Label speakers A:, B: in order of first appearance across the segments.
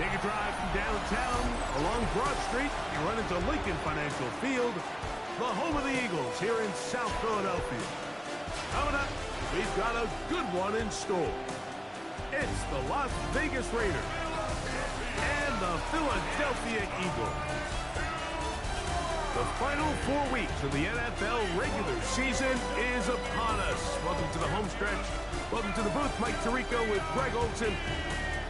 A: Take a drive from downtown along Broad Street. You run into Lincoln Financial Field, the home of the Eagles here in South Philadelphia. Coming up, we've got a good one in store. It's the Las Vegas Raiders and the Philadelphia Eagles. The final 4 weeks of the NFL regular season is upon us. Welcome to the home stretch. Welcome to the booth. Mike Tirico with Greg Olson.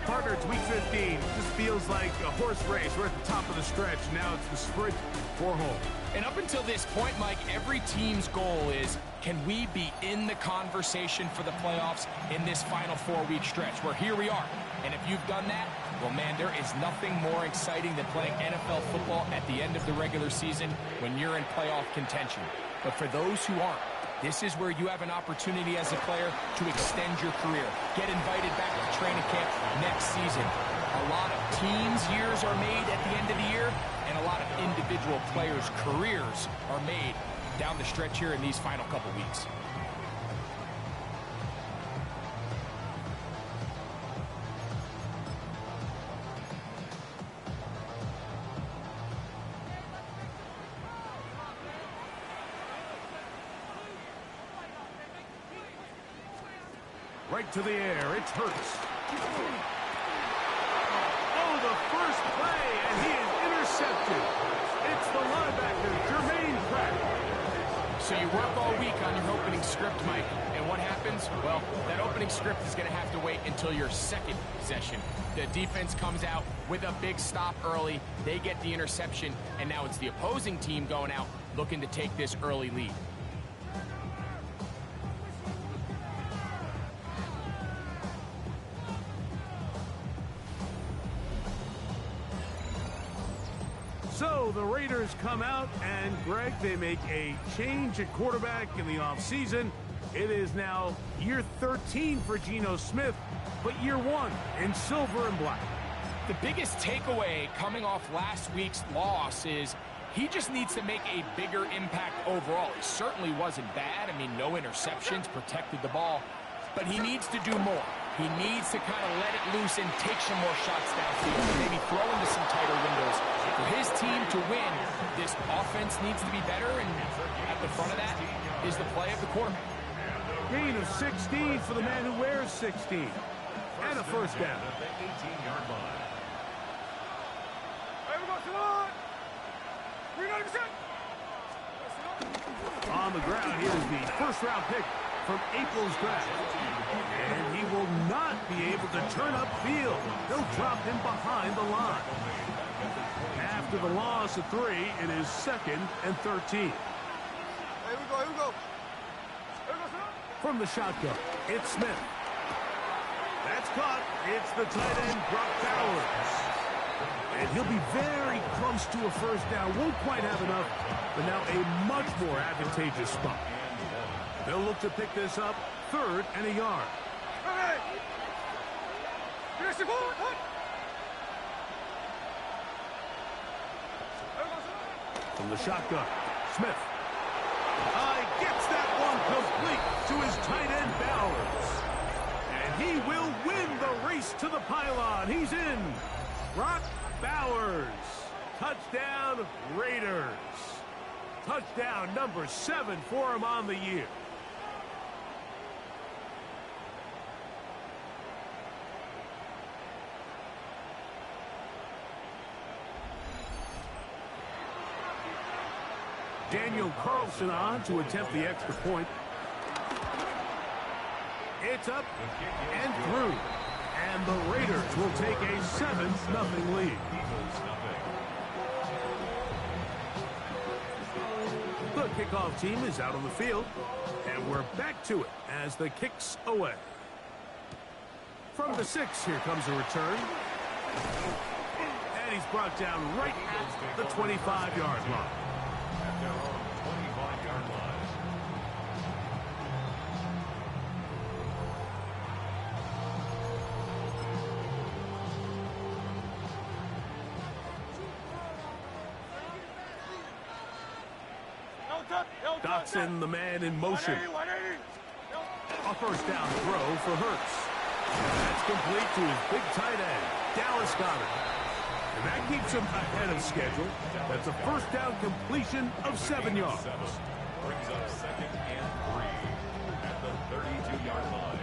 A: Partner, it's week 15. Just feels like a horse race. We're at the top of the stretch. Now it's the sprint for home.
B: And up until this point, Mike, every team's goal is, can we be in the conversation for the playoffs in this final 4-week stretch? Where here we are. And if you've done that, well, man, there is nothing more exciting than playing NFL football at the end of the regular season when you're in playoff contention. But for those who aren't, this is where you have an opportunity as a player to extend your career. Get invited back to training camp next season. A lot of teams' years are made at the end of the year, and a lot of individual players' careers are made down the stretch here in these final couple weeks.
A: Right to the air, it's Hurts. Oh, the first play, and he is intercepted. It's the linebacker, Jermaine Pratt.
B: So you work all week on your opening script, Mike, and what happens? Well, that opening script is going to have to wait until your second possession. The defense comes out with a big stop early. They get the interception, and now it's the opposing team going out looking to take this early lead.
A: So the Raiders come out, and Greg, they make a change at quarterback in the offseason. It is now year 13 for Geno Smith, but year 1 in silver and black.
B: The biggest takeaway coming off last week's loss is he just needs to make a bigger impact overall. He certainly wasn't bad. I mean, no interceptions, protected the ball, but he needs to do more. He needs to kind of let it loose and take some more shots downfield, maybe throw into some tighter windows. For his team to win, this offense needs to be better, and at the front of that is the play of the quarterback.
A: Gain of 16 for the man who wears 16. And a first down. On the ground, here's the first-round pick from April's draft. And he will not be able to turn upfield. They'll drop him behind the line. After the loss of 3, it is 2nd and 13.
C: Here we go.
A: From the shotgun, it's Smith. That's caught. It's the tight end, Brock Bowers. And he'll be very close to a first down. Won't quite have enough, but now a much more advantageous spot. They'll look to pick this up, 3rd and a yard. From the shotgun, Smith. Gets that one complete to his tight end, Bowers. And he will win the race to the pylon. He's in. Brock Bowers. Touchdown, Raiders. Touchdown number 7 for him on the year. Daniel Carlson on to attempt the extra point. It's up and through. And the Raiders will take a 7-0 lead. The kickoff team is out on the field. And we're back to it as the kick's away. From the 6, here comes a return. And he's brought down right at the 25-yard line. Dotson, the man in motion. A first down throw for Hurts. That's complete to his big tight end, Dallas Goedert. And that keeps him ahead of schedule. That's a first down completion of 7 yards.
D: Brings up 2nd and 3 at the 32-yard line.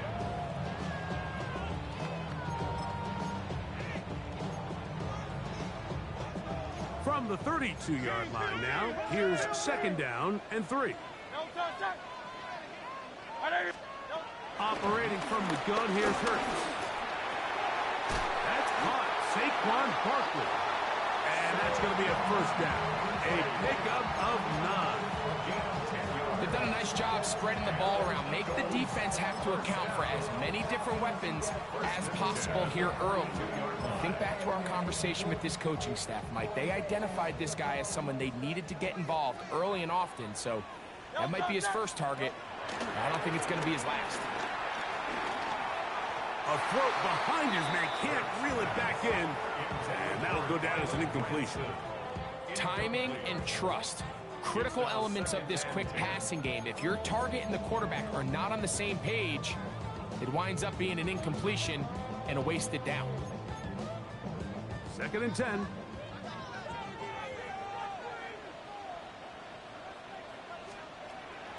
A: From the 32-yard line now, here's 2nd down and 3. Operating from the gun, here's Hurts. That's caught. Saquon Barkley. And that's going to be a first down. A pickup of 9.
B: They've done a nice job spreading the ball around. Make the defense have to account for as many different weapons as possible here early. Think back to our conversation with this coaching staff, Mike. They identified this guy as someone they needed to get involved early and often, so that might be his first target. I don't think it's going to be his last.
A: A throw behind his man, can't reel it back in, and that'll go down as an incompletion.
B: Timing and trust, critical elements of this quick passing game. If your target and the quarterback are not on the same page, it winds up being an incompletion and a wasted down.
A: 2nd and 10.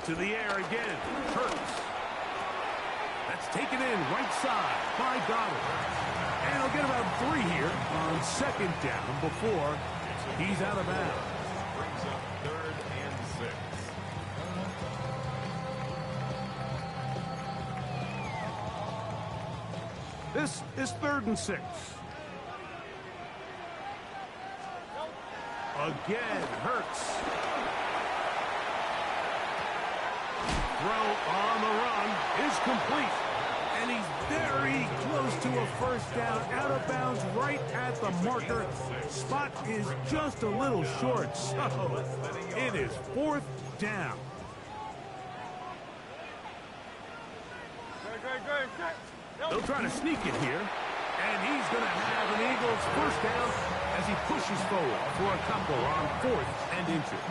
A: To the air again, Hurts. That's taken in right side by Goedert. And he'll get about 3 here on 2nd down before he's out of bounds.
D: Brings up 3rd and 6.
A: This is 3rd and 6. Again, Hurts. Throw on the run is complete. And he's very close to a first down, out of bounds right at the marker. Spot is just a little short, so it is 4th down. They'll try to sneak it here, and he's going to have an Eagles first down as he pushes forward for a couple on 4th and inches.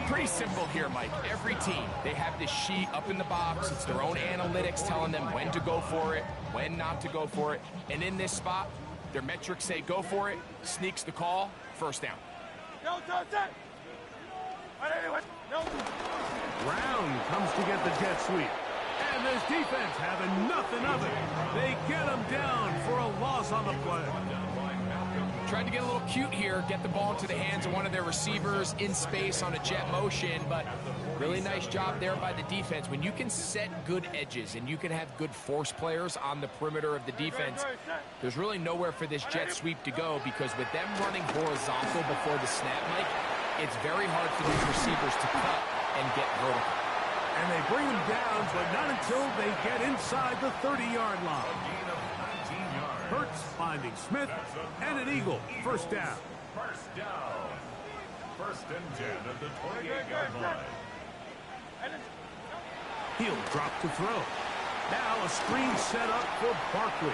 B: Pretty simple here, Mike. Every team, they have this sheet up in the box. It's their own analytics telling them when to go for it, when not to go for it. And in this spot, their metrics say go for it, sneaks the call, first down.
A: Brown comes to get the jet sweep. And this defense having nothing of it. They get him down for a loss on the play.
B: Tried to get a little cute here, get the ball into the hands of one of their receivers in space on a jet motion, but really nice job there by the defense. When you can set good edges and you can have good force players on the perimeter of the defense, there's really nowhere for this jet sweep to go, because with them running horizontal before the snap, Mike, it's very hard for these receivers to cut and get vertical.
A: And they bring him down, but not until they get inside the 30-yard line. Hurts finding Smith, and an Eagle first down.
D: First down. 1st and 10 at the 28-yard line.
A: He'll drop to throw. Now a screen set up for Barkley.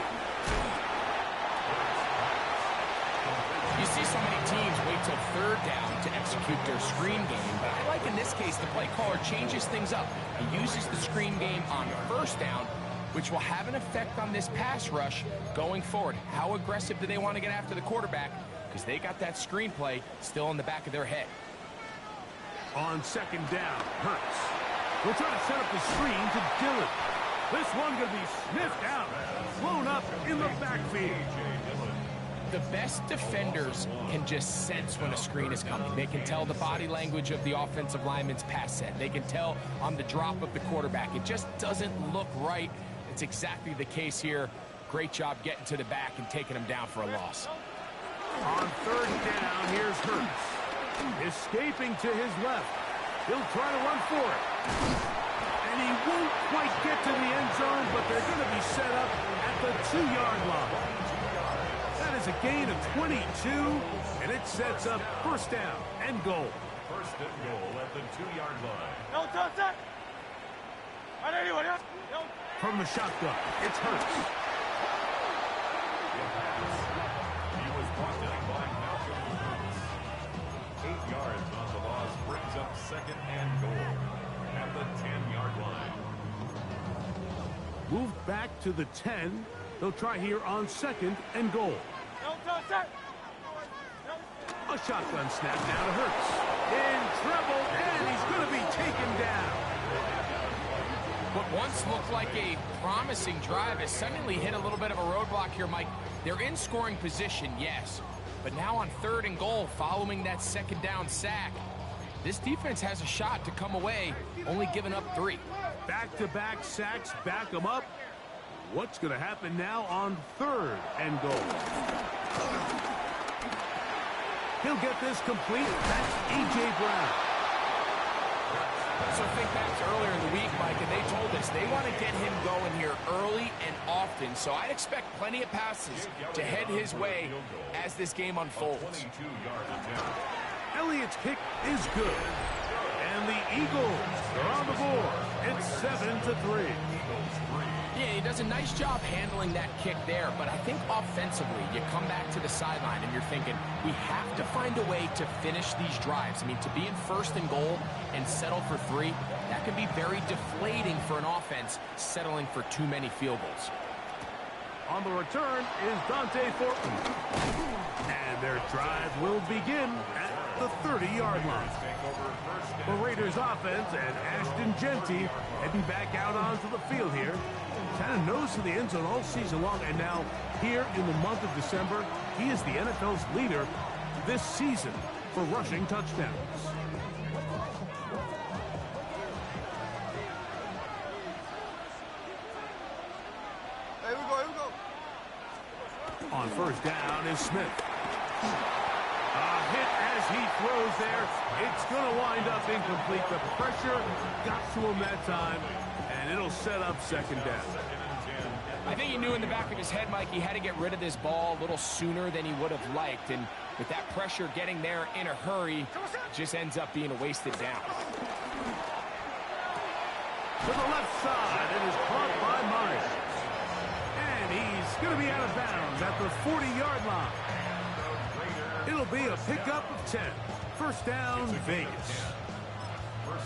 B: You see so many teams wait till 3rd down to execute their screen game, but I like in this case the play caller changes things up. He uses the screen game on 1st down, which will have an effect on this pass rush going forward. How aggressive do they want to get after the quarterback? Because they got that screen play still in the back of their head.
A: On 2nd down, Hurts. We'll try to set up the screen to Dillon. This one going to be sniffed out, blown up in the backfield.
B: The best defenders can just sense when a screen is coming. They can tell the body language of the offensive lineman's pass set. They can tell on the drop of the quarterback. It just doesn't look right. It's exactly the case here. Great job getting to the back and taking him down for a loss.
A: On 3rd down, here's Hurts. Escaping to his left. He'll try to run for it. And he won't quite get to the end zone, but they're going to be set up at the 2-yard line. That is a gain of 22, and it sets up first down and goal.
D: 1st and goal at the 2-yard line.
A: From the shotgun, it's Hurts.
D: He was brought down by Malcolm Hurts. 8 yards on the loss brings up 2nd and goal at the 10-yard line.
A: Moved back to the 10. They'll try here on 2nd and goal. A shotgun snap now to Hurts. In trouble, and he's going to be taken down.
B: What once looked like a promising drive has suddenly hit a little bit of a roadblock here, Mike. They're in scoring position, yes. But now on 3rd and goal, following that 2nd down sack, this defense has a shot to come away, only giving up 3.
A: Back-to-back sacks back him up. What's going to happen now on 3rd and goal? He'll get this complete. That's A.J. Brown.
B: So think back to earlier in the week, Mike, and they told us they want to get him going here early and often. So I expect plenty of passes to head his way as this game unfolds.
A: Elliott's kick is good. And the Eagles are on the board. It's 7-3.
B: Yeah, he does a nice job handling that kick there, but I think offensively, you come back to the sideline and you're thinking, we have to find a way to finish these drives. I mean, to be in 1st and goal and settle for 3, that can be very deflating for an offense settling for too many field goals.
A: On the return is Dante Thornton. And their drive will begin at the 30-yard line. The Raiders offense and Ashton Genty heading back out onto the field here. Kind of nose to the end zone all season long, and now here in the month of December, he is the NFL's leader this season for rushing touchdowns.
C: Here we go.
A: On 1st down is Smith. A hit as he throws there. It's going to wind up incomplete. The pressure got to him that time, and it'll set up 2nd down.
B: I think he knew in the back of his head, Mike, he had to get rid of this ball a little sooner than he would have liked. And with that pressure getting there in a hurry, it just ends up being a wasted down.
A: To the left side, it is caught by Myers. And he's going to be out of bounds at the 40-yard line. It'll be a pickup of 10. 1st down, Vegas.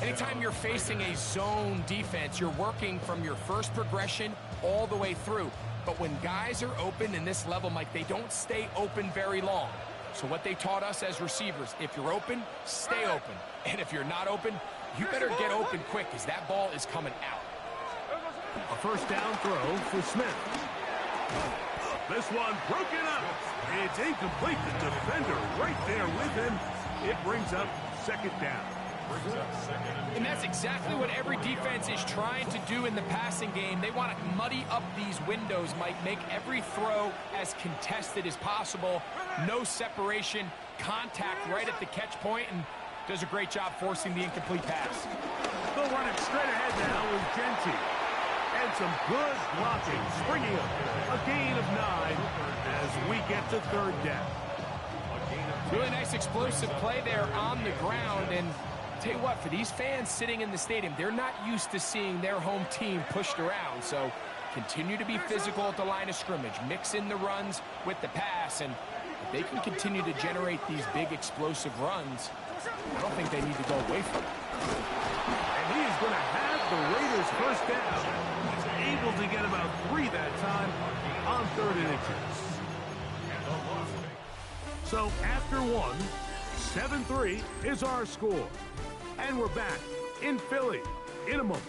B: Anytime you're facing a zone defense, you're working from your first progression all the way through. But when guys are open in this level, Mike, they don't stay open very long. So what they taught us as receivers, if you're open, stay open. And if you're not open, you better get open quick because that ball is coming out.
A: A 1st down throw for Smith. This one broken up. It's incomplete. The defender right there with him. It brings up 2nd down.
B: And that's exactly what every defense is trying to do in the passing game. They want to muddy up these windows, Mike, make every throw as contested as possible. No separation, contact right at the catch point, and does a great job forcing the incomplete pass.
A: They'll run it straight ahead now with Genty. And some good blocking, springing up. A gain of 9 as we get to 3rd down.
B: Really nice explosive play there on the ground, and tell you what, for these fans sitting in the stadium, they're not used to seeing their home team pushed around. So continue to be physical at the line of scrimmage, mix in the runs with the pass, and if they can continue to generate these big explosive runs, I don't think they need to go away from it.
A: And he is going to have the Raiders 1st down. He's able to get about 3 that time on 3rd and inches. So after 1, 7-3 is our score. And we're back in Philly in a moment.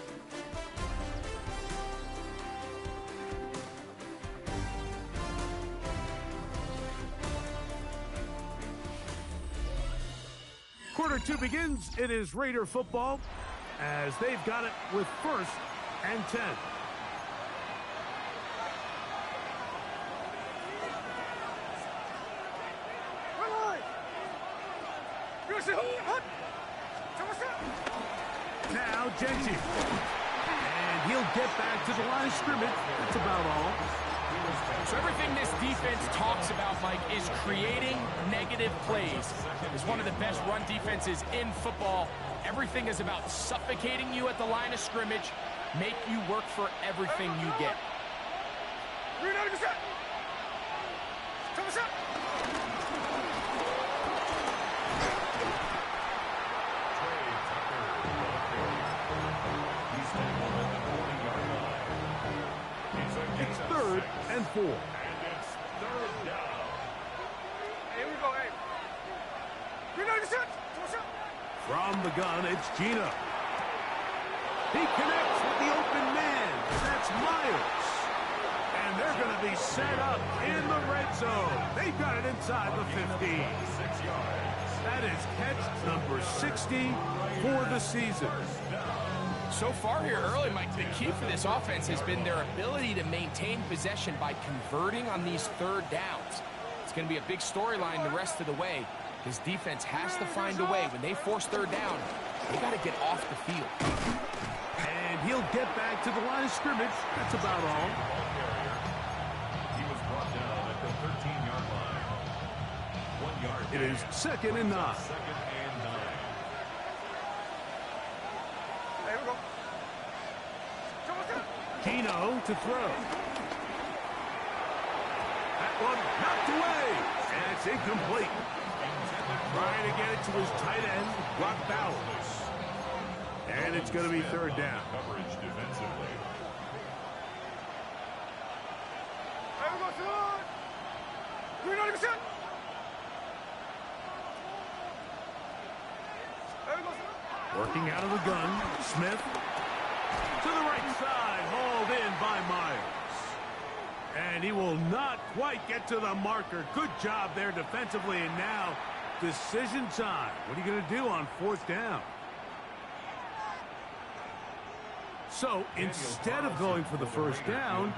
A: Quarter 2 begins. It is Raider football as they've got it with 1st and 10. Now Genty. And he'll get back to the line of scrimmage. That's about all.
B: So everything this defense talks about, Mike, is creating negative plays. It's one of the best run defenses in football. Everything is about suffocating you at the line of scrimmage, make you work for everything you get.
A: 4.
D: And it's third down.
C: Here we go, hey.
A: From the gun, it's Gino. He connects with the open man. That's Myers. And they're going to be set up in the red zone. They've got it inside the 15.
D: 6 yards.
A: That is catch number 60 for the season.
B: So far here early, Mike, the key for this offense has been their ability to maintain possession by converting on these third downs. It's going to be a big storyline the rest of the way. This defense has to find a way. When they force third down, they got to get off the field.
A: And he'll get back to the line of scrimmage. That's about all.
D: He was brought down at the 13-yard line. 1 yard.
A: It is 2nd and 9.
D: 2nd and 9.
C: Here we go.
A: Gino to throw. That one knocked away. And it's incomplete. Trying to get it to his tight end, Brock Bowers. And it's going to be third down.
D: Coverage defensively.
C: Here we go, son. Green on the set. Here we go, son.
A: Working out of the gun, Smith. To the right side, hauled in by Myers. And he will not quite get to the marker. Good job there defensively, and now decision time. What are you going to do on 4th down? So instead of going for the first down,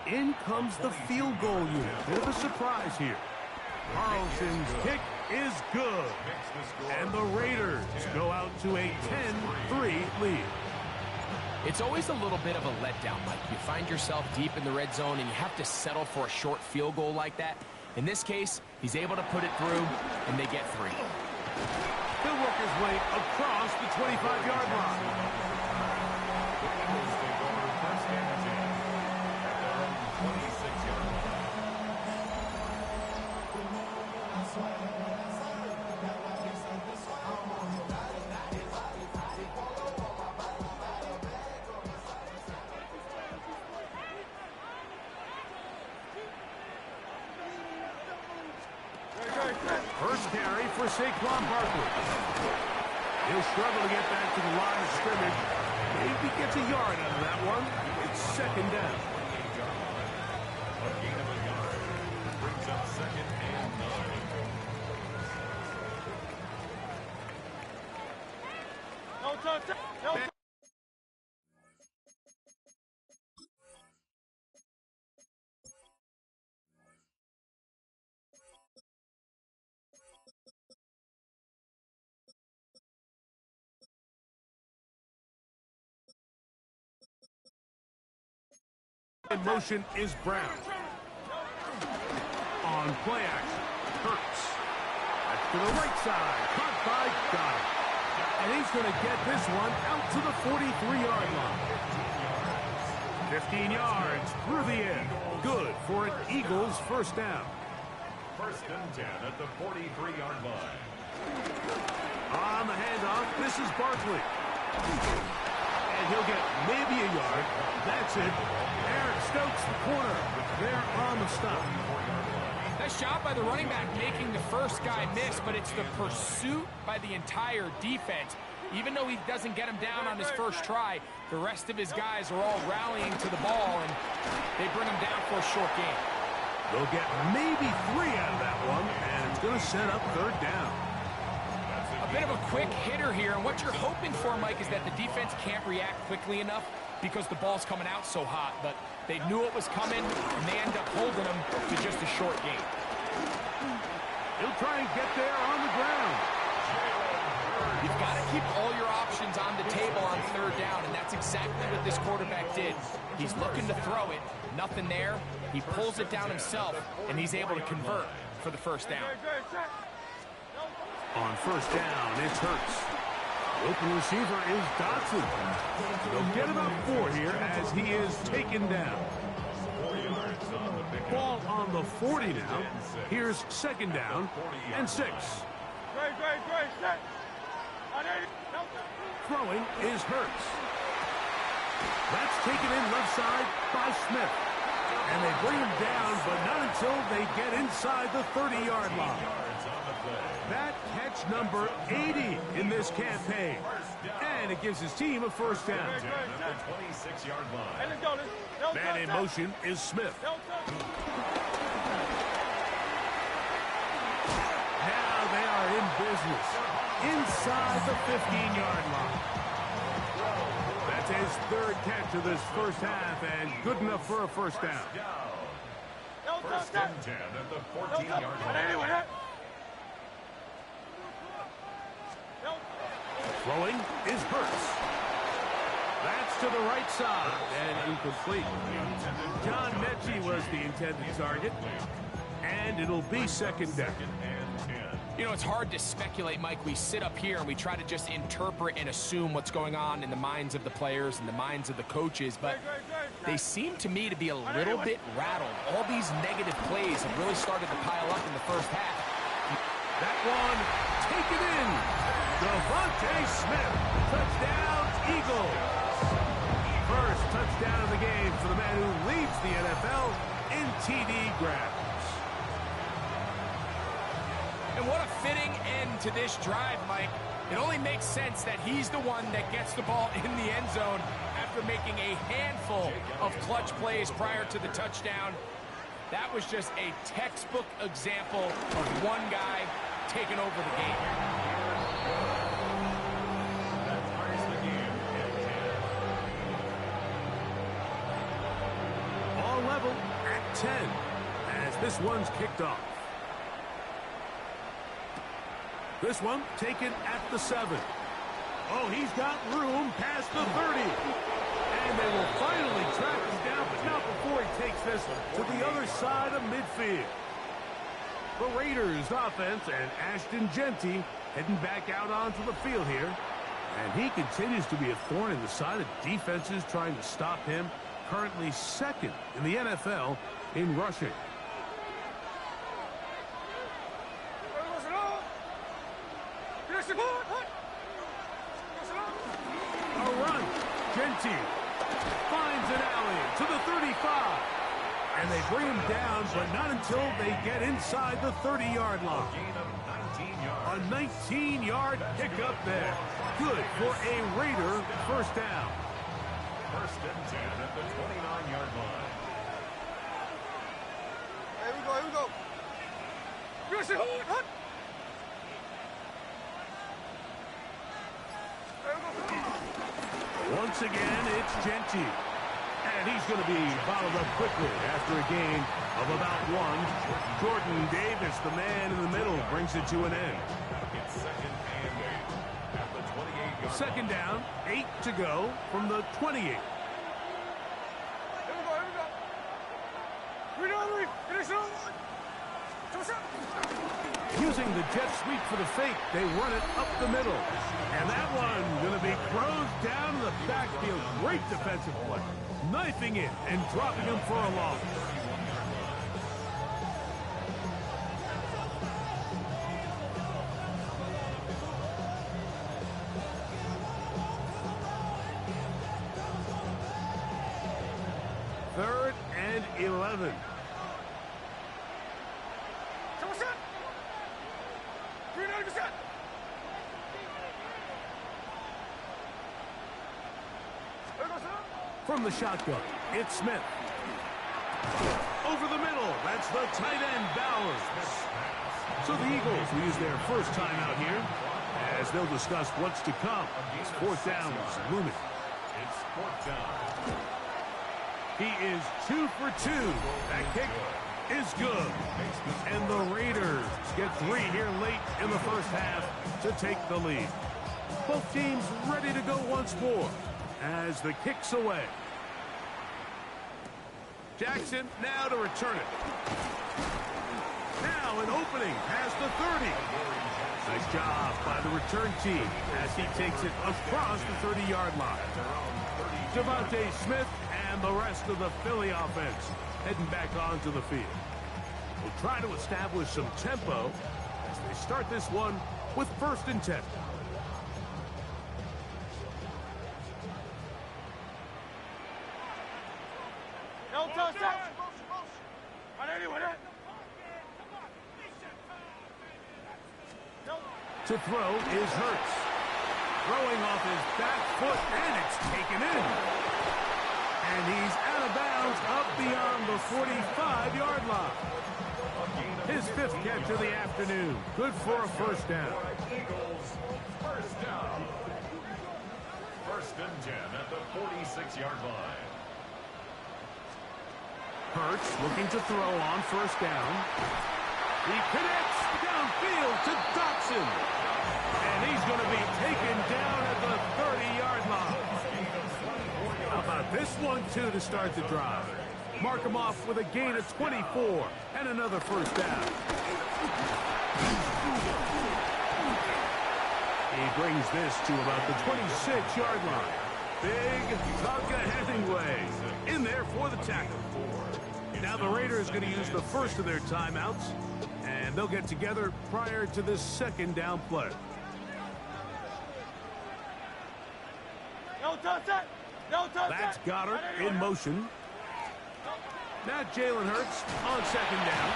A: in comes the field goal unit. Bit of a surprise here. Carlson's kick is good. And the Raiders go out to a 10-3 lead.
B: It's always a little bit of a letdown, Mike. You find yourself deep in the red zone and you have to settle for a short field goal like that. In this case, he's able to put it through, and they get 3.
A: He'll work his way across the 25-yard line.
D: First and 10 at their own 26-yard line.
A: First carry for Saquon Barkley. He'll struggle to get back to the line of scrimmage. Maybe gets a yard out of that one. It's 2nd down.
D: A gain of a yard brings up 2nd and 9.
C: No touch. No touch.
A: In motion is Brown. On play action, Hurts. That's to the right side. Caught by Goddard. And he's going to get this one out to the 43-yard line. 15 yards through the air. Good for an Eagles first down.
D: 1st and 10 at the 43-yard line.
A: On the handoff, this is Barkley. And he'll get maybe a yard. That's it. Eric Stokes, the corner. They're on the stop.
B: Nice job by the running back making the first guy miss, but it's the pursuit by the entire defense. Even though he doesn't get him down on his first try, the rest of his guys are all rallying to the ball, and they bring him down for a short gain.
A: They'll get maybe 3 out of that one, and it's going to set up third down.
B: A bit of a quick hitter here, and what you're hoping for, Mike, is that the defense can't react quickly enough because the ball's coming out so hot, but they knew it was coming, and they end up holding him to just a short gain.
A: He'll try and get there on the ground.
B: You've got to keep all your options on the table on third down, and that's exactly what this quarterback did. He's looking to throw it, nothing there. He pulls it down himself, and he's able to convert for the first down.
A: On first down, it's Hurts. The open receiver is Dotson. They'll get about 4 here as he is taken down.
D: 4 yards on the pickup.
A: Ball on the 40 now. Here's 2nd down and 6.
C: Great. Set.
A: Throwing is Hurts. That's taken in left side by Smith. And they bring him down, but not until they get inside the 30-yard line. That catch number 80 in this campaign. And it gives his team a first down.
D: The 26-yard line.
A: Man in motion is Smith. Now they are in business inside the 15-yard line. That's his third catch of this first half and good enough for a first down.
D: First and 10 at the 14-yard line.
A: Throwing is Hurts. That's to the right side and incomplete. John Mechie was the intended target. And it'll be second down.
B: You know, it's hard to speculate, Mike. We sit up here and we try to just interpret and assume what's going on in the minds of the players and the minds of the coaches, but they seem to me to be a little bit rattled. All these negative plays have really started to pile up in the first half.
A: That one taken in. Devontae Smith. Touchdown, Eagles. First touchdown of the game for the man who leads the NFL in TD grabs.
B: And what a fitting end to this drive, Mike. It only makes sense that he's the one that gets the ball in the end zone after making a handful of clutch plays prior to the touchdown. That was just a textbook example of one guy taking over the game.
D: That ties the game at 10.
A: All level at 10 as this one's kicked off. This one taken at the 7. Oh, he's got room past the 30. And they will finally track him down, but not before he takes this to the other side of midfield. The Raiders offense and Ashton Genty heading back out onto the field here. And he continues to be a thorn in the side of defenses trying to stop him. Currently second in the NFL in rushing. A run. Genty finds an alley to the 35. And they bring him down, but not until they get inside the 30-yard line.
D: Gain of 19 yards.
A: A 19-yard pickup there. Good for a Raider first down.
D: First and 10 at the 29-yard line.
C: Here we go, here we go.
A: Once again, it's Genty. And he's going to be bottled up quickly after a gain of about 1. Jordan Davis, the man in the middle, brings it to an end.
D: It's second and 8 at the 28-yard line.
A: Second down, 8 to go from the 28.
C: Here we go, here we go.
A: Using the jet sweep for the fake, they run it up the middle. And that one going to be closed down in the backfield. Great defensive play. Knifing it and dropping him for a loss. Third and 11. From the shotgun, it's Smith. Over the middle, that's the tight end, Bowers. So the Eagles will use their first time out here as they'll discuss what's to come. Fourth down is looming.
D: It's fourth down.
A: He is 2 for 2. That kick is good. And the Raiders get 3 here late in the first half to take the lead. Both teams ready to go once more as the kick's away. Jackson now to return it. Now an opening past the 30. Nice job by the return team as he takes it across the 30-yard line. Devontae Smith and the rest of the Philly offense heading back onto the field. We'll try to establish some tempo as they start this one with first and 10. To throw is Hurts. Throwing off his back foot, and it's taken in. And he's out of bounds up beyond the 45-yard line. His 5th catch of the afternoon. Good for a first down.
D: Eagles, first down. 1st and 10 at the 46-yard line.
A: Hurts looking to throw on first down. He connects downfield to Dotson. And he's going to be taken down at the 30-yard line. How about this 1-2 to start the drive? Mark him off with a gain of 24 and another first down. He brings this to about the 26-yard line. Big Tonka Hemingway in there for the tackle. Now the Raiders are going to use the first of their timeouts, and they'll get together prior to this 2nd down play. That's Goddard in motion. Now Jalen Hurts on 2nd down.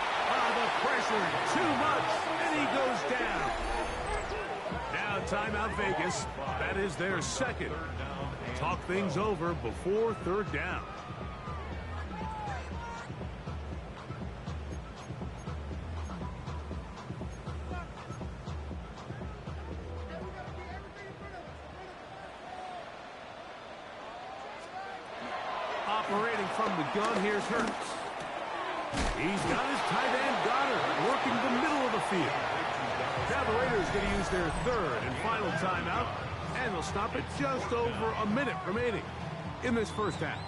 A: The pressure too much, and he goes down. Now timeout Vegas. That is their 2nd. Talk things over before 3rd down. Operating from the gun, here's Hurts. He's got his tight end Goddard working the middle of the field. Now the Raiders going to use their 3rd and final timeout, and they'll stop it just over a minute remaining in this first half.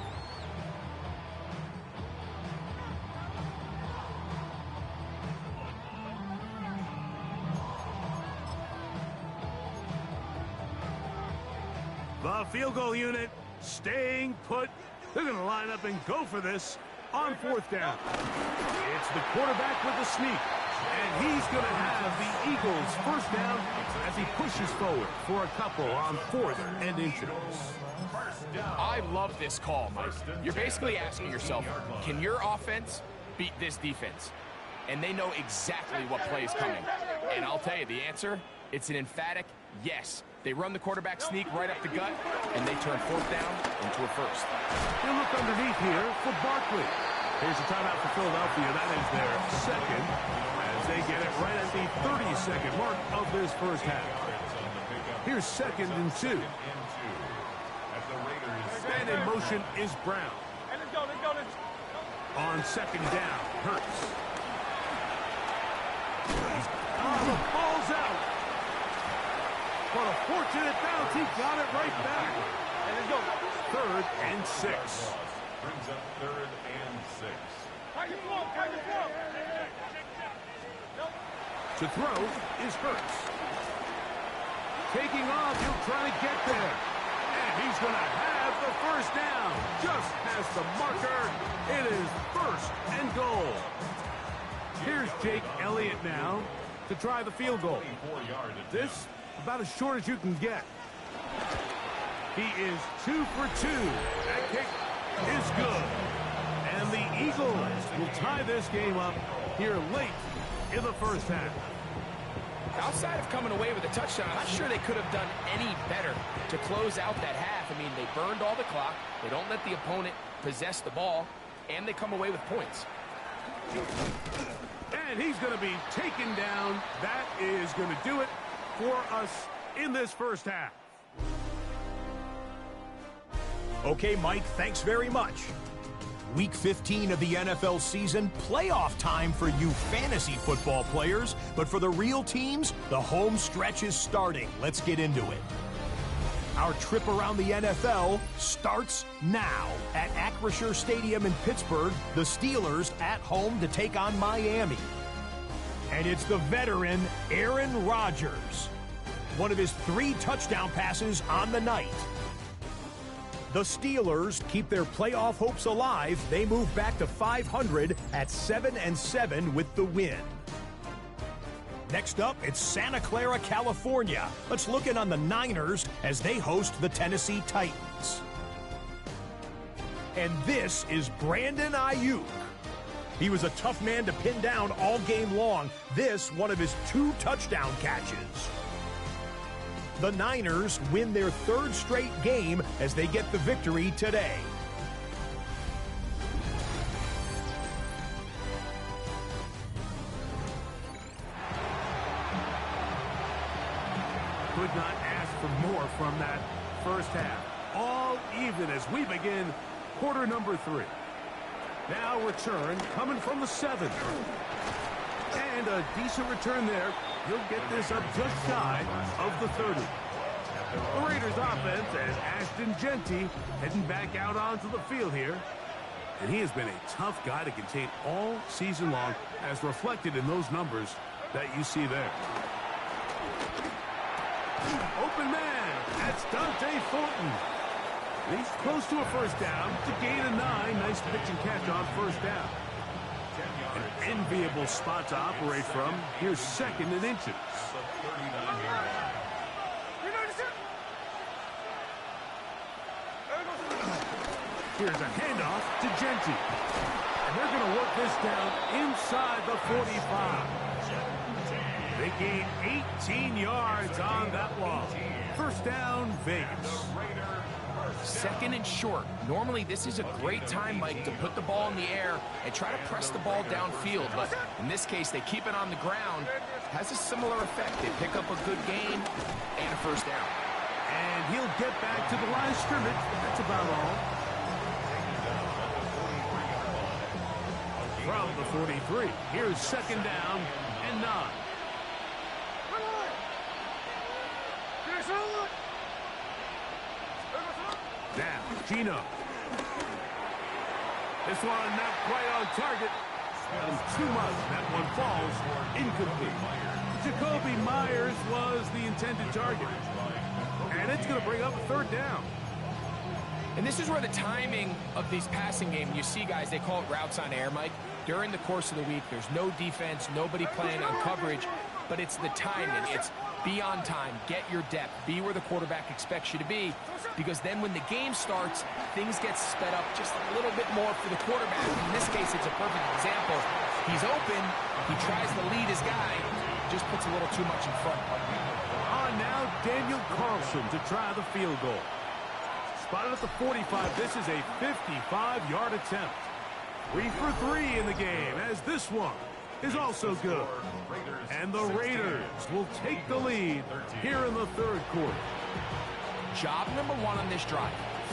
A: The field goal unit staying put. They're going to line up and go for this on 4th down. It's the quarterback with the sneak, and he's going to have the Eagles first down as he pushes forward for a couple on 4th and inches.
B: I love this call, Mike. You're basically asking yourself, can your offense beat this defense? And they know exactly what play is coming. And I'll tell you the answer, it's an emphatic yes. They run the quarterback sneak right up the gut, and they turn 4th down into a first.
A: They'll look underneath here for Barkley. Here's a timeout for Philadelphia. That is their 2nd, as they get it right at the 30-second mark of this first half. Here's 2nd and 2. And in motion is Brown. On 2nd down, Hurts. The ball's out. But a fortunate bounce, he got it right back. 3rd and 6.
D: Brings up 3rd and 6.
A: To throw is Hurts. Taking off, he'll try to get there. And he's going to have the first down. Just past the marker. It is 1st and goal. Here's Jake Elliott now to try the field goal. This about as short as you can get. He is 2 for 2. That kick is good. And the Eagles will tie this game up here late in the first half.
B: Outside of coming away with a touchdown, I'm not sure they could have done any better to close out that half. I mean, they burned all the clock. They don't let the opponent possess the ball, and they come away with points.
A: And he's going to be taken down. That is going to do it for us in this first half.
E: Okay, Mike, thanks very much. Week 15 of the NFL season, playoff time for you fantasy football players, but for the real teams, the home stretch is starting. Let's get into it. Our trip around the NFL starts now. At Acrisure Stadium in Pittsburgh, the Steelers at home to take on Miami. And it's the veteran Aaron Rodgers. One of his 3 touchdown passes on the night. The Steelers keep their playoff hopes alive. They move back to 500 at 7-7 with the win. Next up, it's Santa Clara, California. Let's look in on the Niners as they host the Tennessee Titans. And this is Brandon Ayuk. He was a tough man to pin down all game long. This, one of his 2 touchdown catches. The Niners win their 3rd straight game as they get the victory today.
A: Could not ask for more from that first half. All even as we begin quarter number 3. Now return coming from the 7. And a decent return there. He'll get this up just shy of the 30. The Raiders offense and Ashton Genty heading back out onto the field here. And he has been a tough guy to contain all season long, as reflected in those numbers that you see there. Open man, that's Dante Thornton. He's close to a first down to gain a 9. Nice pitch and catch on first down. An enviable spot to operate from. Here's 2nd and inches. Here's a handoff to Genty. And they're going to work this down inside the 45. They gain 18 yards on that one. First down, Vegas.
B: 2nd and short. Normally, this is a great time, Mike, to put the ball in the air and try to press the ball downfield. But in this case, they keep it on the ground. Has a similar effect. They pick up a good gain and a first down.
A: And he'll get back to the line of scrimmage. That's about all. From the 43, here's 2nd down and 9. Now, Gino. This one not quite on target. Got him too much. That one falls incomplete. Jacoby Myers was the intended target. And it's going to bring up a 3rd down.
B: And this is where the timing of these passing game, you see guys, they call it routes on air, Mike. During the course of the week, there's no defense, nobody playing on coverage, but it's the timing. It's be on time, get your depth, be where the quarterback expects you to be, because then when the game starts, things get sped up just a little bit more for the quarterback. In this case, it's a perfect example. He's open, he tries to lead his guy, just puts a little too much in front.
A: On now, Daniel Carlson to try the field goal. Spotted at the 45, this is a 55-yard attempt. 3 for 3 in the game, as this one is also good. And the Raiders will take the lead here in the 3rd quarter.
B: Job number 1 on this drive,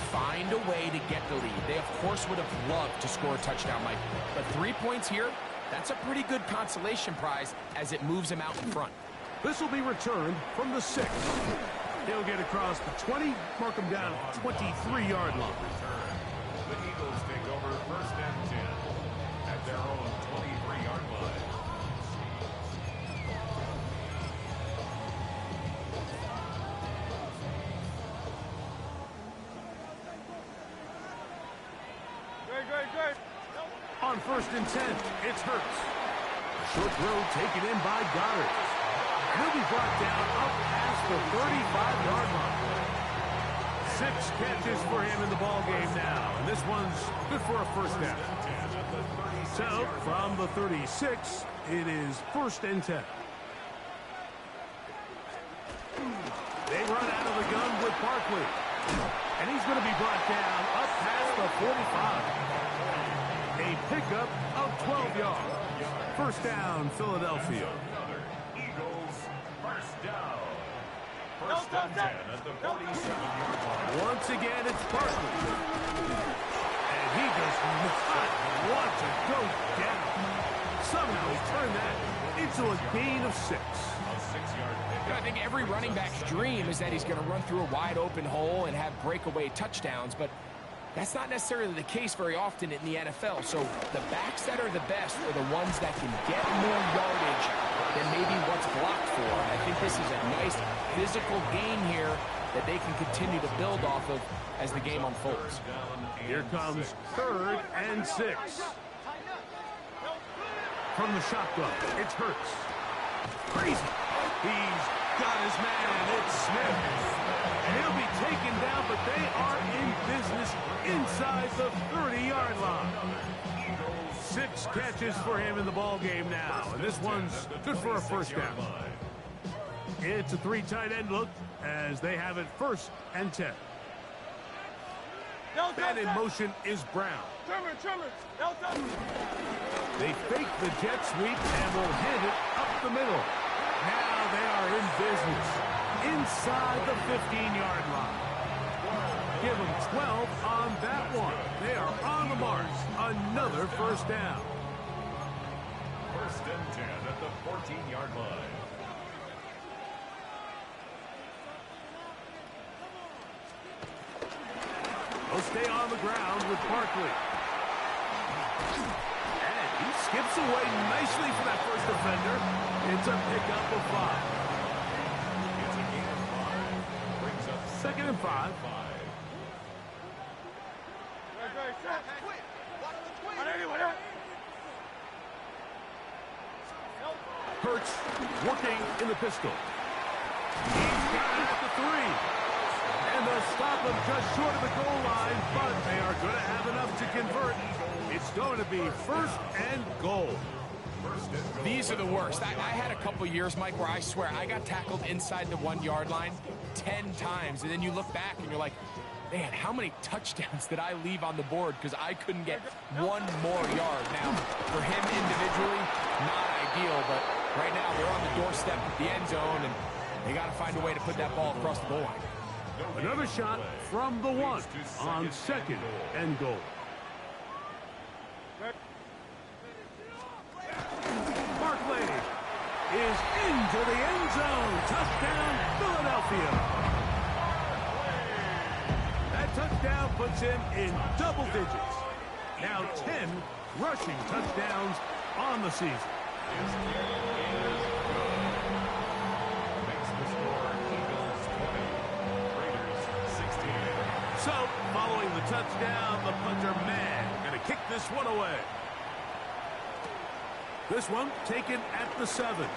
B: find a way to get the lead. They, of course, would have loved to score a touchdown, Mike. But 3 points here, that's a pretty good consolation prize as it moves them out in front.
A: This will be returned from the 6. He'll get across the 20, mark him down at the 23-yard line.
D: The Eagles take over 1st and 10 at their own 23-yard line.
C: Great.
A: On 1st and 10, it's Hurts. Short throw taken in by Goddard. He'll be brought down up past the 35-yard line. 6 catches for him in the ball game now. And this one's good for a first down. So, from the 36, it is 1st and 10. They run out of the gun with Barkley. And he's going to be brought down up past the 45. A pickup of 12 yards. First down, Philadelphia.
D: Eagles, first down. 1st and 10 at the 47-yard line.
A: Once again, it's Barkley. And he does not want to go down. Somehow he turned that into a gain of 6.
D: A 6-yard pick.
B: I think every running back's dream is that he's going to run through a wide open hole and have breakaway touchdowns, but that's not necessarily the case very often in the NFL. So the backs that are the best are the ones that can get more yardage than maybe what's blocked for. And I think this is a nice physical gain here that they can continue to build off of as the game unfolds.
A: Here comes 3rd and 6. From the shotgun, it's Hurts. Crazy. He's got his man. It's Smith. And he'll be taken down, but they are in business inside the 30-yard line. 6 catches for him in the ball game now, and this one's good for a first down. It's a 3 tight end look as they have it 1st and 10. And in motion is Brown. They fake the jet sweep and will hit it up the middle. Now they are in business inside the 15-yard line. Give them 12 on that one. They are on the march. Another first down.
D: 1st and 10 at the 14-yard line.
A: They'll stay on the ground with Barkley. And he skips away nicely for that first defender. It's a pickup of 5.
D: It's a gain of 5. Brings up
A: 2nd and 5. Hurts working in the pistol. He's got it at the 3. And they'll stop him just short of the goal line, but they are going to have enough to convert. It's going to be 1st and goal.
B: These are the worst. I had a couple years, Mike, where I swear I got tackled inside the 1-yard line 10 times. And then you look back and you're like, man, how many touchdowns did I leave on the board because I couldn't get 1 more yard? Now, for him individually, not ideal, but right now they're on the doorstep of the end zone, and they got to find a way to put that ball across the goal line.
A: Another shot from the 1 on 2nd and goal. Barkley is into the end zone. Touchdown, Philadelphia. That touchdown puts him in double digits. Now 10 rushing touchdowns on the season. So, following the touchdown, the punter man going to kick this one away. This one taken at the 7.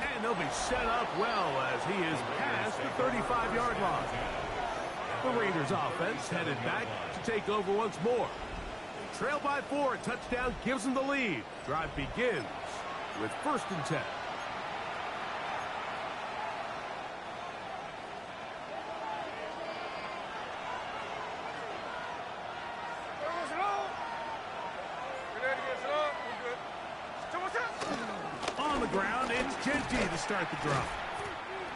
A: And they'll be set up well as he is past the 35-yard line. The Raiders offense headed back to take over once more. Trail by 4, touchdown gives them the lead. Drive begins with 1st and 10. On the ground, it's Genty to start the drive.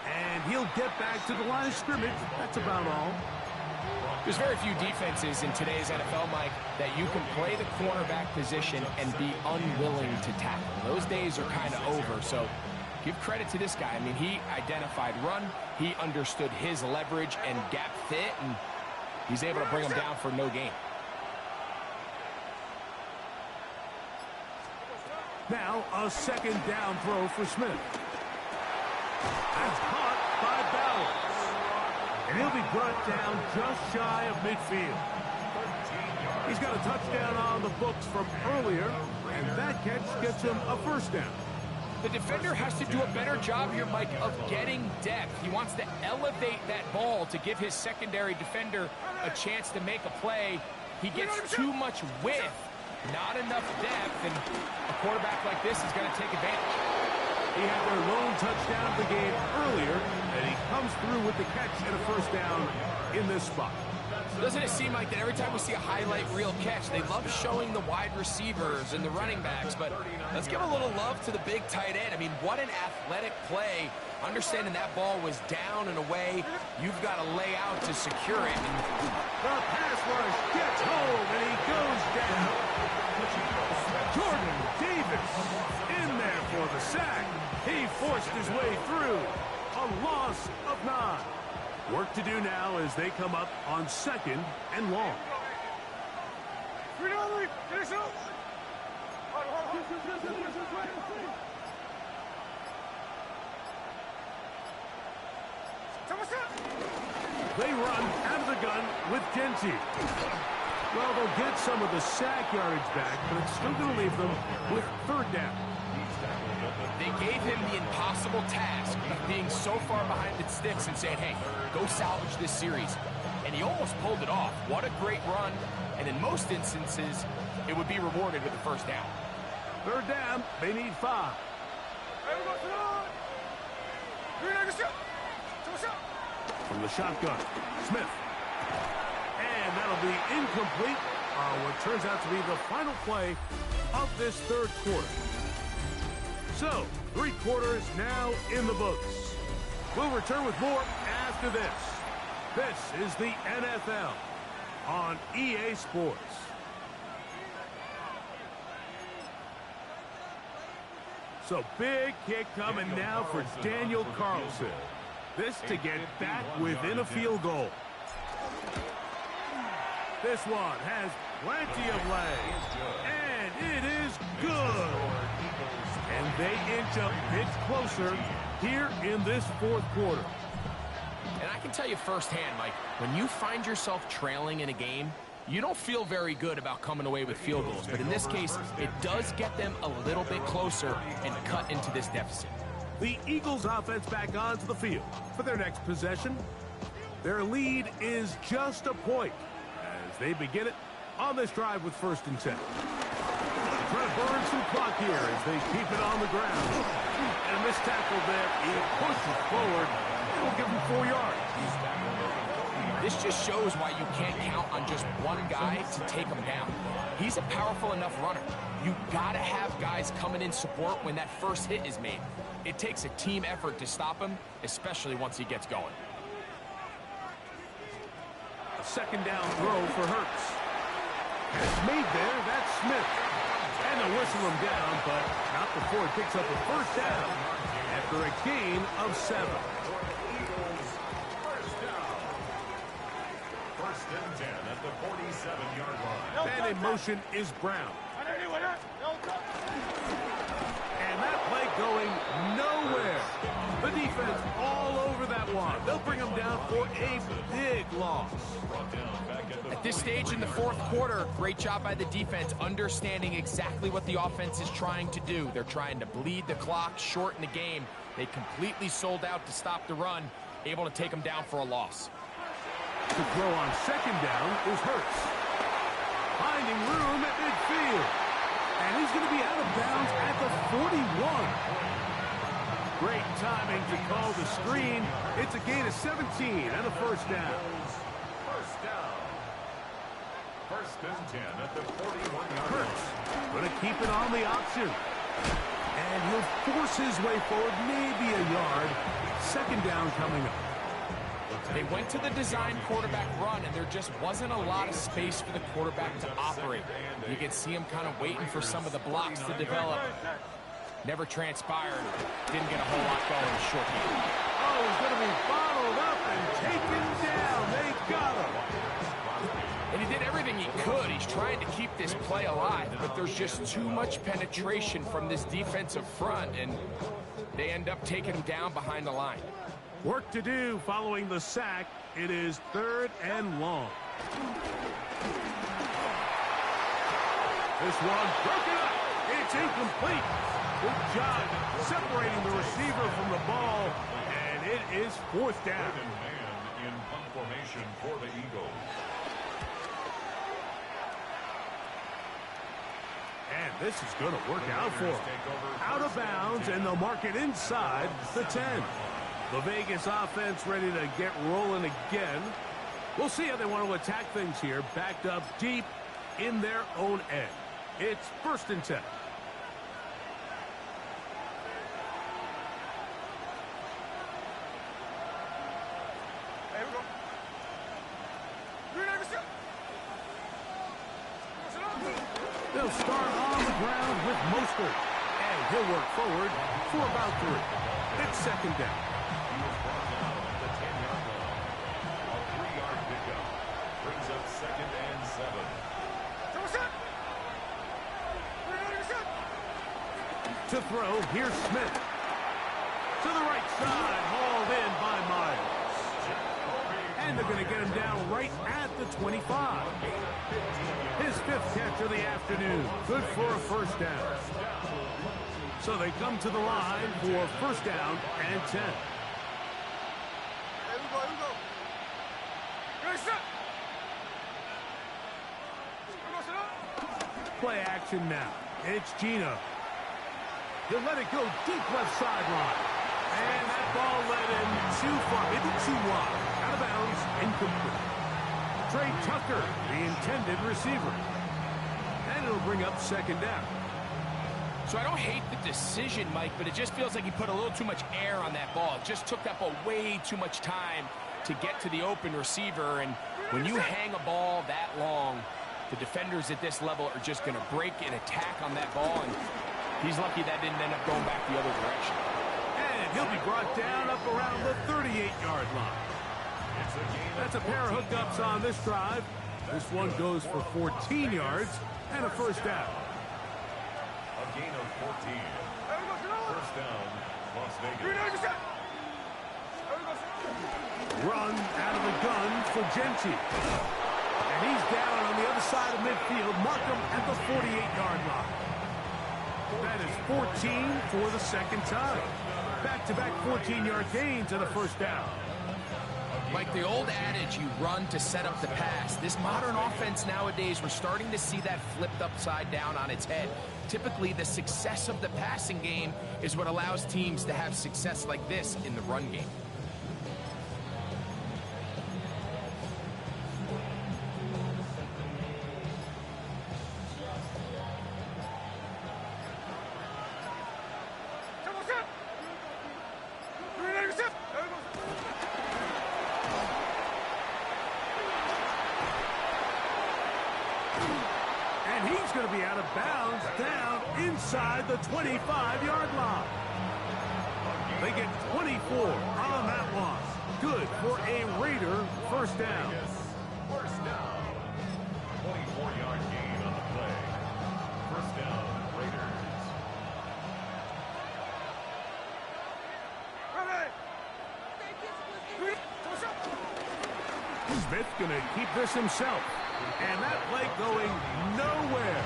A: And he'll get back to the line of scrimmage. That's about all.
B: There's very few defenses in today's NFL, Mike, that you can play the cornerback position and be unwilling to tackle. Those days are kind of over, so give credit to this guy. I mean, he identified run, he understood his leverage and gap fit, and he's able to bring him down for no gain.
A: Now, a 2nd down throw for Smith. That's caught by Bowers. And he'll be brought down just shy of midfield. He's got a touchdown on the books from earlier, and that catch gets him a 1st down.
B: The defender has to do a better job here, Mike, of getting depth. He wants to elevate that ball to give his secondary defender a chance to make a play. He gets too much width, not enough depth, and a quarterback like this is going to take advantage.
A: He had their lone touchdown of the game earlier, and he comes through with the catch and a 1st down in this spot.
B: Doesn't it seem like that every time we see a highlight reel catch, they love showing the wide receivers and the running backs, but let's give a little love to the big tight end. I mean, what an athletic play. Understanding that ball was down and away, you've got to lay out to secure it. And
A: the pass rush gets home, and he goes down. Jordan Davis in there for the sack. He forced his way through. A loss of 9. Work to do now as they come up on 2nd and long. They run out of the gun with Genty. Well, they'll get some of the sack yardage back, but it's still going to leave them with third down.
B: They gave him the impossible task of being so far behind the sticks and saying, hey, go salvage this series. And he almost pulled it off. What a great run. And in most instances, it would be rewarded with a first down.
A: Third down, they need 5. From the shotgun, Smith. And that'll be incomplete on what turns out to be the final play of this third quarter. So, 3 quarters now in the books. We'll return with more after this. This is the NFL on EA Sports. So, big kick coming now for Daniel Carlson. This to get back within a field goal. This one has plenty of legs, and it is good. And they inch a bit closer here in this fourth quarter.
B: And I can tell you firsthand, Mike, when you find yourself trailing in a game, you don't feel very good about coming away with field goals. But in this case, it does get them a little bit closer and cut into this deficit.
A: The Eagles offense back onto the field for their next possession. Their lead is just a point as they begin it on this drive with 1st and 10. Trying to burn some clock here as they keep it on the ground. And this tackle there, he pushes forward. It'll give him 4 yards.
B: This just shows why you can't count on just one guy to take him down. He's a powerful enough runner. You gotta have guys coming in support when that first hit is made. It takes a team effort to stop him, especially once he gets going.
A: A 2nd down throw for Hurts. And it's made there, that's Smith. And they'll whistle him down, but not before he picks up a 1st down after a gain of 7.
D: First and 10 at the 47-yard line.
A: And in motion is Brown. And that play going nowhere. The defense all over that one. They'll bring him down for a big loss.
B: At this stage in the fourth quarter, great job by the defense understanding exactly what the offense is trying to do. They're trying to bleed the clock, shorten the game. They completely sold out to stop the run, able to take them down for a loss.
A: To throw on 2nd down is Hurts. Finding room at midfield. And he's going to be out of bounds at the 41. Great timing to call the screen. It's a gain of 17 and a 1st down.
D: First down. 1st and 10 at the 41-yard line.
A: Hurts going to keep it on the option. And he'll force his way forward, maybe a yard. 2nd down coming up.
B: They went to the design quarterback run, and there just wasn't a lot of space for the quarterback to operate. You can see him kind of waiting for some of the blocks to develop. Never transpired. Didn't get a whole lot going in short game.
A: Oh, he's going to be bottled up and taken down. They got him.
B: And he did everything he could. He's trying to keep this play alive, but there's just too much penetration from this defensive front, and they end up taking him down behind the line.
A: Work to do following the sack. It is 3rd and long. This one broken up. It's incomplete. Good job separating the receiver from the ball. And it is 4th down.
D: Man in punt formation for the Eagles.
A: And this is going to work out for him. Out of bounds, and they'll mark it inside the 10. The Vegas offense ready to get rolling again. We'll see how they want to attack things here, backed up deep in their own end. It's 1st and 10. They'll start on the ground with Mostert. And he'll work forward for about 3. It's 2nd down.
D: He was brought down at the 10-yard line. A 3-yard pickup brings up 2nd and 7.
A: To throw, here's Smith. To the right side, hauled in by Miles. And they're going to get him down right at the 25. start to the afternoon. Good for a first down. So they come to the line for first down and 10.
C: Here we go, here we go. Ready, set.
A: Play action now. It's Gino. He'll let it go deep left sideline. And that ball led him too far, maybe too wide. Out of bounds, incomplete. Trey Tucker, the intended receiver. And it'll bring up second down.
B: So I don't hate the decision, Mike, but it just feels like he put a little too much air on that ball. It just took that ball way too much time to get to the open receiver. And when you hang a ball that long, the defenders at this level are just going to break and attack on that ball. And he's lucky that didn't end up going back the other direction.
A: And he'll be brought down up around the 38-yard line. That's a pair of hookups on this drive. This one goes for 14 yards and a first down.
D: A gain of 14. First down, Las Vegas.
A: Run out of the gun for Genty. And he's down on the other side of midfield. Mark him at the 48-yard line. That is 14 for the second time. Back-to-back 14-yard gains and a first down.
B: Like the old adage, you run to set up the pass. This modern offense nowadays, we're starting to see that flipped upside down on its head. Typically, the success of the passing game is what allows teams to have success like this in the run game.
A: And he's going to be out of bounds down inside the 25-yard line. They get 24 on that one. Good for a Raider first down.
D: First down. 24-yard gain on the play. First down, Raiders.
A: Smith going to keep this himself. And that play going nowhere.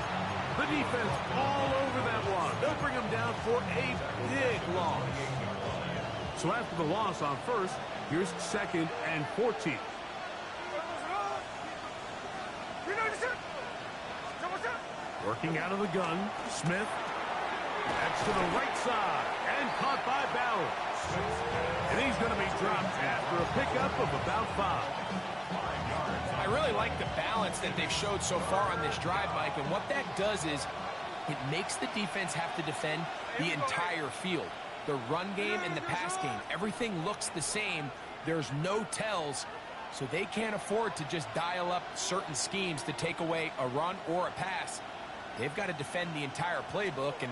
A: The defense all over that one. They'll bring him down for a big loss. So after the loss on first, here's second and 14. Working out of the gun, Smith. That's to the right side and caught by Bowers. And he's going to be dropped after a pickup of about 5.
B: I really like the balance that they've showed so far on this drive, Mike, and what that does is it makes the defense have to defend the entire field. The run game and the pass game, everything looks the same. There's no tells, so they can't afford to just dial up certain schemes to take away a run or a pass. They've got to defend the entire playbook, and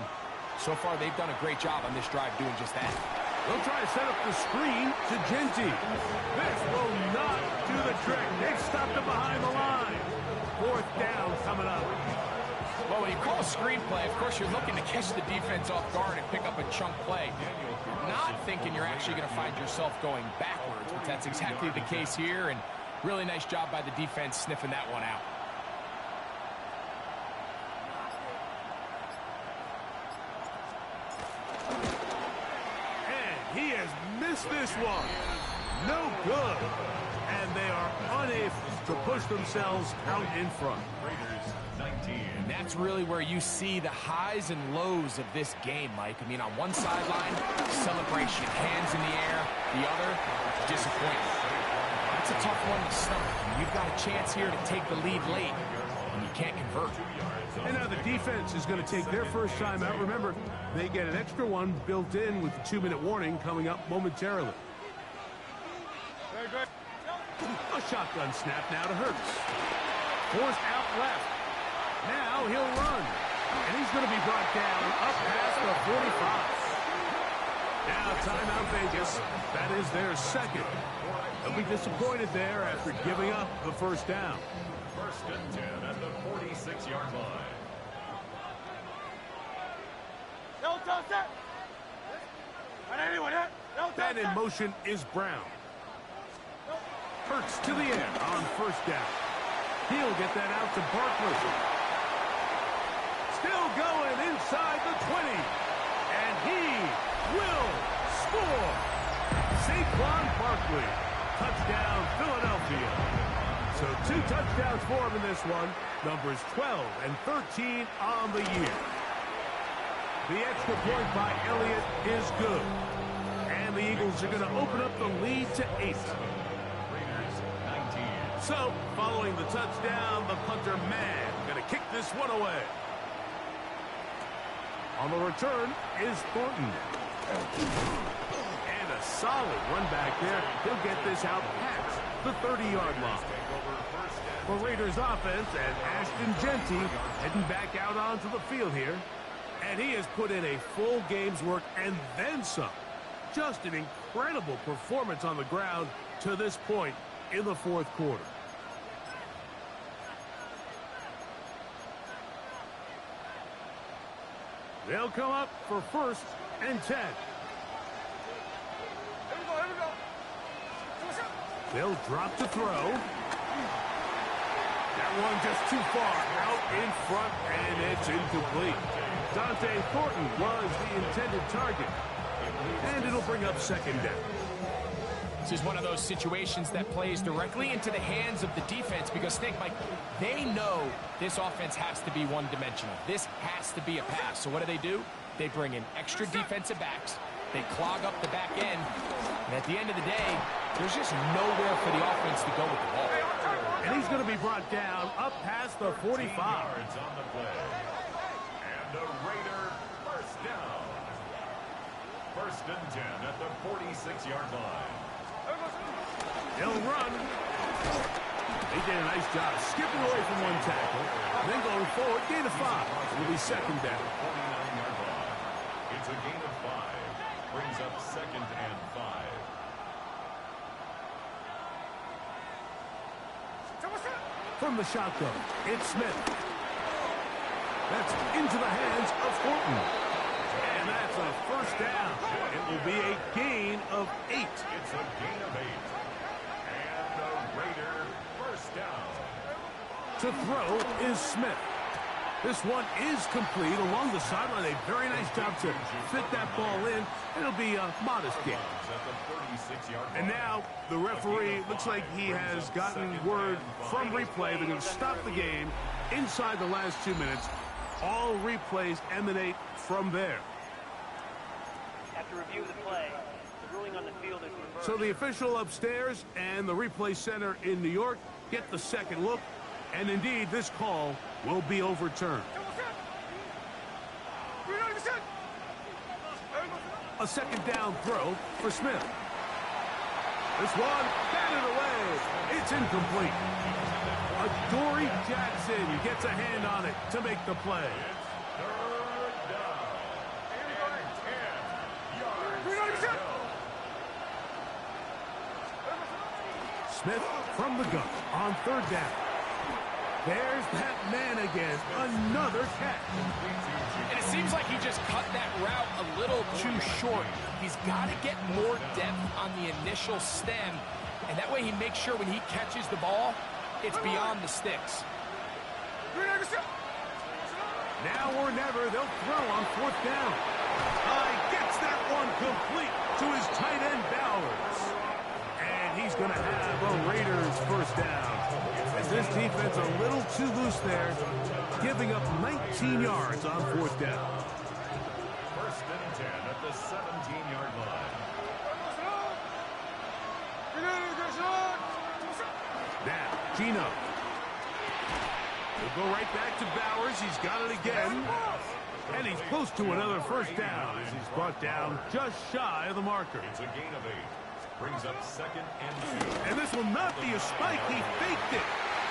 B: so far they've done a great job on this drive doing just that.
A: They'll try to set up the screen to Genty. This will not do the trick. They've stopped him behind the line. Fourth down coming up.
B: Well, when you call a screenplay, of course, you're looking to catch the defense off guard and pick up a chunk play. You're not thinking you're actually going to find yourself going backwards, but that's exactly the case here, and really nice job by the defense sniffing that one out.
A: He has missed this one. No good. And they are unable to push themselves out in front.
D: Raiders 19.
B: And that's really where you see the highs and lows of this game, Mike. I mean, on one sideline, celebration, hands in the air. The other, disappointment. That's a tough one to stomach. I mean, you've got a chance here to take the lead late, and you can't convert.
A: And now the defense is going to take their first time out. Remember, they get an extra one built in with the 2-minute warning coming up momentarily. A shotgun snap now to Hurts. Forced out left. Now he'll run. And he's going to be brought down up past the 45. Now timeout Vegas. That is their second. They'll be disappointed there after giving up the first down.
D: First and 10 at the 46-yard line.
A: And in motion is Brown. Hurts to the end on first down. He'll get that out to Barkley. inside the 20. And he will score. Saquon Barkley. Touchdown, Philadelphia. So 2 touchdowns for him in this one. Numbers 12 and 13 on the year. The extra point by Elliott is good. And the Eagles are going to open up the lead to 8. So, following the touchdown, the punter man going to kick this one away. On the return is Thornton. And a solid run back there. He'll get this out past the 30-yard line. For Raiders offense, and Ashton Genty heading back out onto the field here. And he has put in a full game's work and then some. Just an incredible performance on the ground to this point in the fourth quarter. They'll come up for 1st and 10. They'll drop to throw. That one just too far out in front, and it's incomplete. Dante Thornton was the intended target. And it'll bring up 2nd down.
B: This is one of those situations that plays directly into the hands of the defense because, think, Mike, they know this offense has to be one-dimensional. This has to be a pass. So what do? They bring in extra defensive backs. They clog up the back end. And at the end of the day, there's just nowhere for the offense to go with the ball.
A: And he's going to be brought down up past the 45.
D: Yards on the play. And a Raider first down. 1st and 10 at the 46-yard line.
A: They'll run. They did a nice job skipping away from one tackle. Then going forward, gain of 5. It'll be 2nd down.
D: 49-yard line. It's a gain of 5. Brings up 2nd and 5.
A: From the shotgun, it's Smith. That's into the hands of Thornton. And that's a 1st down. It will be a gain of 8.
D: It's a gain of 8. And the Raider first down.
A: To throw is Smith. This one is complete along the sideline. A very nice job to fit that ball in. It'll be a modest gain. And now the referee looks like he has gotten word from replay. They're going to stop the game inside the last 2 minutes. All replays emanate from there.
F: After review of the play, the ruling on the field is reversed.
A: So the official upstairs and the replay center in New York get the second look. And indeed, this call will be overturned. A 2nd down throw for Smith. This one batted away. It's incomplete. Adoree Jackson gets a hand on it to make the play. Smith from the gun on 3rd down. There's that man again. Another catch.
B: And it seems like he just cut that route a little too short. He's got to get more depth on the initial stem. And that way he makes sure when he catches the ball, it's beyond the sticks.
A: Now or never, they'll throw on 4th down. Gets that one complete to his tight end, Bowers. And he's going to have a Raiders first down. As this defense a little too loose there, giving up 19 yards on 4th down.
D: 1st and 10 at the 17-yard line.
A: Now, Gino. He'll go right back to Bowers. He's got it again. And he's close to another first down as he's brought down just shy of the marker.
D: It's a gain of 8. Brings up 2nd and 2.
A: And this will not be a spike. He faked it.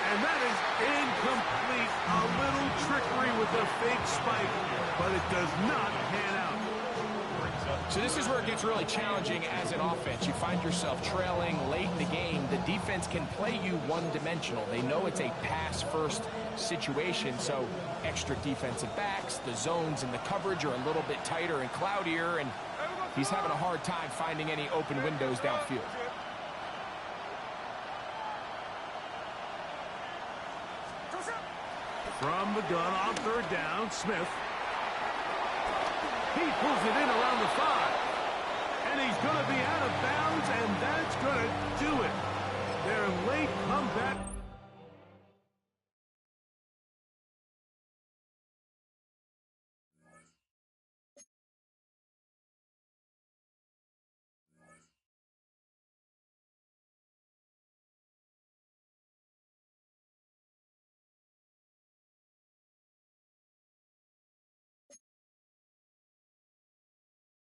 A: And that is incomplete. A little trickery with the fake spike, but it does not pan out.
B: So this is where it gets really challenging as an offense. You find yourself trailing late in the game. The defense can play you one-dimensional. They know it's a pass-first situation, so extra defensive backs, the zones and the coverage are a little bit tighter and cloudier, and he's having a hard time finding any open windows downfield.
A: From the gun on 3rd down, Smith. He pulls it in around the 5. And he's going to be out of bounds, and that's going to do it. Their late comeback.